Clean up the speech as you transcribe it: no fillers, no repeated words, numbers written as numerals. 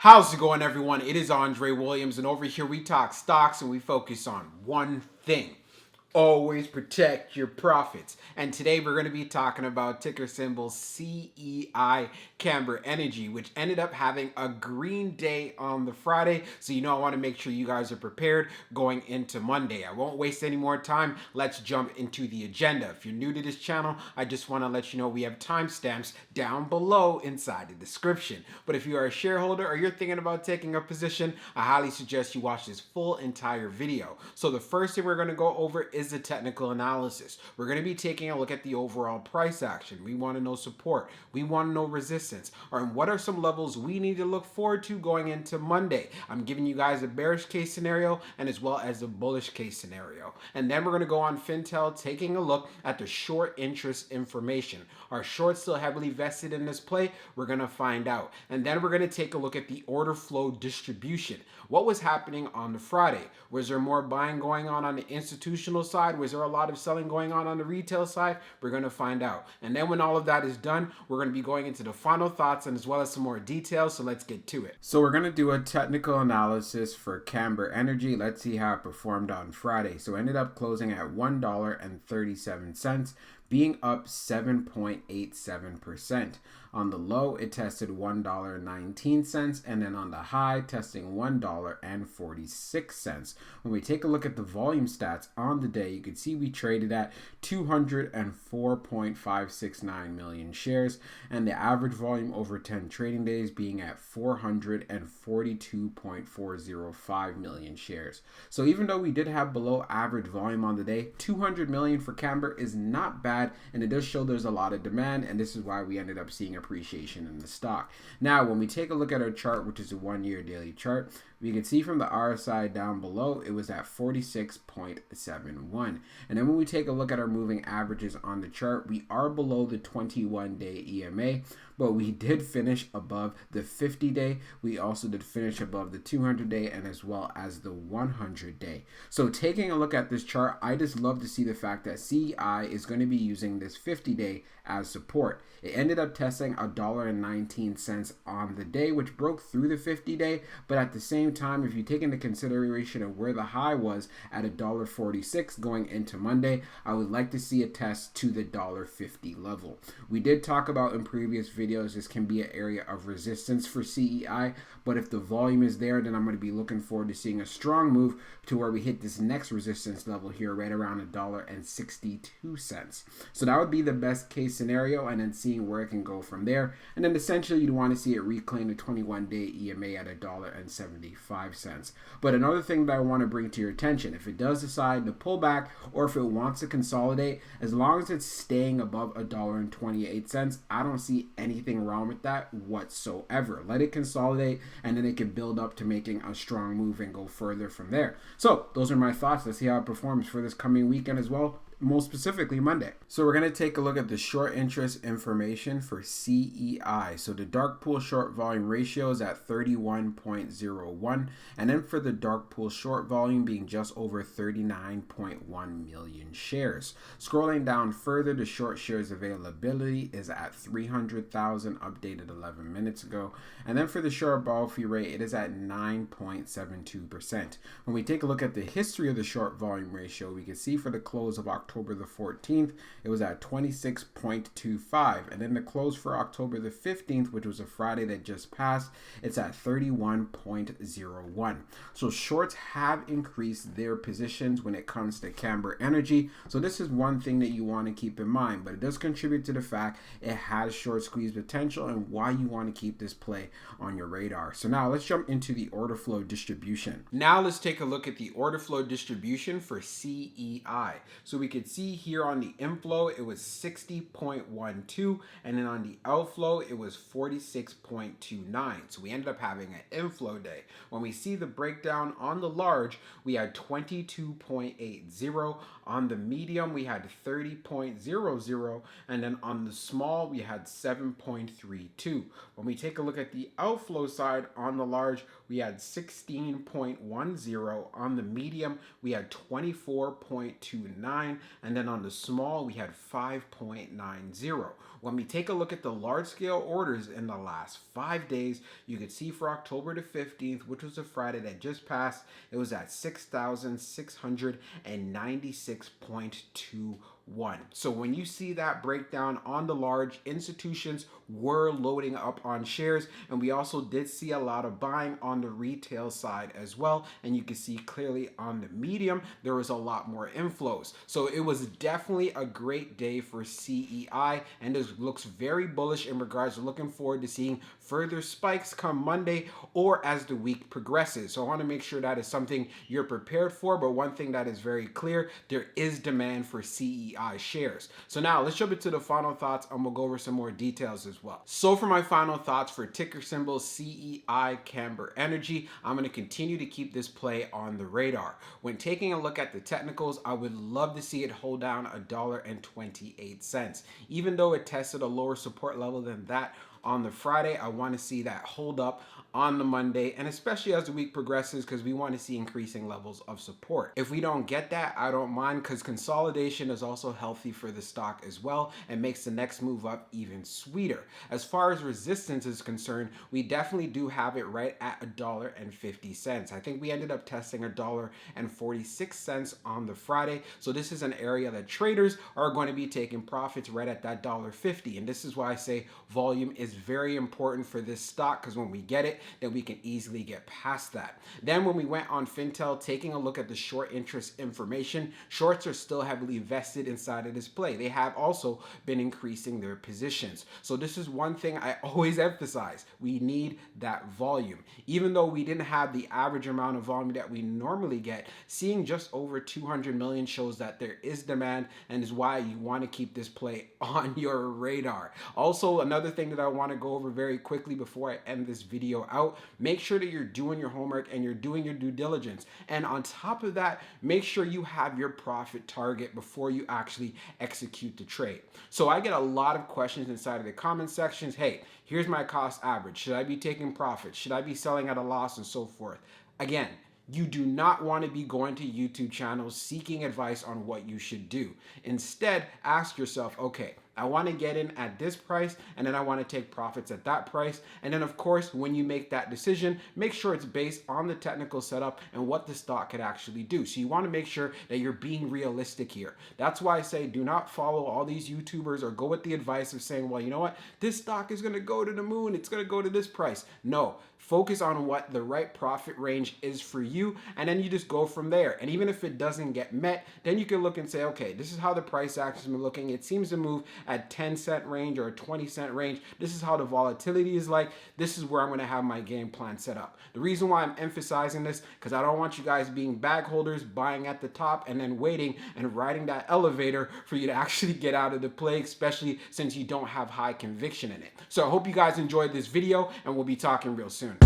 How's it going, everyone? It is Andre Williams, and over here we talk stocks and we focus on one thing. Always protect your profits. And today we're going to be talking about ticker symbol CEI, Camber Energy, which ended up having a green day on the Friday. So, I want to make sure you guys are prepared going into Monday. I won't waste any more time. Let's jump into the agenda. If you're new to this channel, I just want to let you know we have timestamps down below inside the description. But if you are a shareholder or you're thinking about taking a position, I highly suggest you watch this full entire video. So the first thing we're going to go over is the technical analysis. We're going to be taking a look at the overall price action. We want to know support. We want to know resistance. Or what are some levels we need to look forward to going into Monday? I'm giving you guys a bearish case scenario and as well as a bullish case scenario. And then we're going to go on Fintel, taking a look at the short interest information. Are shorts still heavily vested in this play? We're going to find out. And then we're going to take a look at the order flow distribution. What was happening on the Friday? Was there more buying going on the institutional side? Was there a lot of selling going on the retail side? We're going to find out. And then when all of that is done, we're going to be going into the final thoughts and as well as some more details. So let's get to it. So we're going to do a technical analysis for Camber Energy. Let's see how it performed on Friday. So it ended up closing at $1.37, being up 7.87%. On the low, it tested $1.19, and then on the high, testing $1.46. When we take a look at the volume stats on the day, you can see we traded at 204.569 million shares, and the average volume over 10 trading days being at 442.405 million shares. So even though we did have below average volume on the day, 200 million for Camber is not bad, and it does show there's a lot of demand, and this is why we ended up seeing appreciation in the stock. Now, when we take a look at our chart, which is a 1-year daily chart, we can see from the RSI down below, it was at 46.71. And then when we take a look at our moving averages on the chart, we are below the 21-day EMA, but we did finish above the 50-day. We also did finish above the 200-day and as well as the 100-day. So taking a look at this chart, I just love to see the fact that CEI is going to be using this 50-day as support. It ended up testing $1.19 on the day, which broke through the 50-day, but at the same time, if you take into consideration of where the high was at $1.46 going into Monday, I would like to see a test to the $1.50 level. We did talk about in previous videos, this can be an area of resistance for CEI, but if the volume is there, then I'm going to be looking forward to seeing a strong move to where we hit this next resistance level here right around $1.62. So that would be the best case scenario, and then seeing where it can go from there. And then essentially you'd want to see it reclaim the 21-day EMA at $1.75. But another thing that I want to bring to your attention, if it does decide to pull back or if it wants to consolidate, as long as it's staying above $1.28, I don't see anything wrong with that whatsoever. Let it consolidate, and then it can build up to making a strong move and go further from there. So those are my thoughts. Let's see how it performs for this coming weekend as well, most specifically Monday. So we're going to take a look at the short interest information for CEI. So the dark pool short volume ratio is at 31.01, and then for the dark pool short volume being just over 39.1 million shares. Scrolling down further, the short shares availability is at 300,000, updated 11 minutes ago. And then for the short borrow fee rate, it is at 9.72%. When we take a look at the history of the short volume ratio, we can see for the close of October the 14th, it was at 26.25. And then the close for October the 15th, which was a Friday that just passed, it's at 31.01. So shorts have increased their positions when it comes to Camber Energy. So this is one thing that you want to keep in mind, but it does contribute to the fact it has short squeeze potential and why you want to keep this play on your radar. So now let's jump into the order flow distribution. Now let's take a look at the order flow distribution for CEI. So we could see here on the inflow, it was 60.12, and then on the outflow, it was 46.29. So we ended up having an inflow day. When we see the breakdown on the large, we had 22.80. On the medium, we had 30.00, and then on the small, we had 7.32. When we take a look at the outflow side on the large, we had 16.10. On the medium, we had 24.29, and then on the small, we had 5.90. When we take a look at the large scale orders in the last 5 days, you could see for October the 15th, which was a Friday that just passed, it was at 6,696.21. So when you see that breakdown on the large, institutions were loading up on shares, and we also did see a lot of buying on the retail side as well. And you can see clearly on the medium, there was a lot more inflows. So it was definitely a great day for CEI, and it looks very bullish in regards to looking forward to seeing further spikes come Monday or as the week progresses. So I want to make sure that is something you're prepared for. But one thing that is very clear, there is demand for CEI shares. So now let's jump into the final thoughts, and we'll go over some more details as well. So for my final thoughts for ticker symbol CEI Camber Energy, I'm going to continue to keep this play on the radar. When taking a look at the technicals, I would love to see it hold down $1.28. Even though it tested a lower support level than that on the Friday, I want to see that hold up on the Monday, and especially as the week progresses, because we want to see increasing levels of support. If we don't get that, I don't mind, because consolidation is also healthy for the stock as well and makes the next move up even sweeter. As far as resistance is concerned, we definitely do have it right at $1.50. I think we ended up testing $1.46 on the Friday. So this is an area that traders are going to be taking profits right at that $1.50. And this is why I say volume is very important for this stock, because when we get it, then we can easily get past that. Then when we went on Fintel, taking a look at the short interest information, shorts are still heavily vested inside of this play. They have also been increasing their positions. So this is one thing I always emphasize. We need that volume. Even though we didn't have the average amount of volume that we normally get, seeing just over 200 million shows that there is demand, and is why you want to keep this play on your radar. Also, another thing that I want to go over very quickly before I end this video out, make sure that you're doing your homework and you're doing your due diligence. And on top of that, make sure you have your profit target before you actually execute the trade. So I get a lot of questions inside of the comment sections. Hey, here's my cost average. Should I be taking profits? Should I be selling at a loss, and so forth? Again, you do not want to be going to YouTube channels seeking advice on what you should do. Instead, ask yourself, okay, I want to get in at this price, and then I want to take profits at that price. And then, of course, when you make that decision, make sure it's based on the technical setup and what the stock could actually do. So you want to make sure that you're being realistic here. That's why I say do not follow all these YouTubers or go with the advice of saying, well, you know what, this stock is going to go to the moon, it's going to go to this price. No, focus on what the right profit range is for you, and then you just go from there. And even if it doesn't get met, then you can look and say, okay, this is how the price action has been looking. It seems to move at 10-cent range or a 20-cent range. This is how the volatility is like. This is where I'm going to have my game plan set up. The reason why I'm emphasizing this, because I don't want you guys being bag holders, buying at the top and then waiting and riding that elevator for you to actually get out of the play, especially since you don't have high conviction in it. So I hope you guys enjoyed this video, and we'll be talking real soon.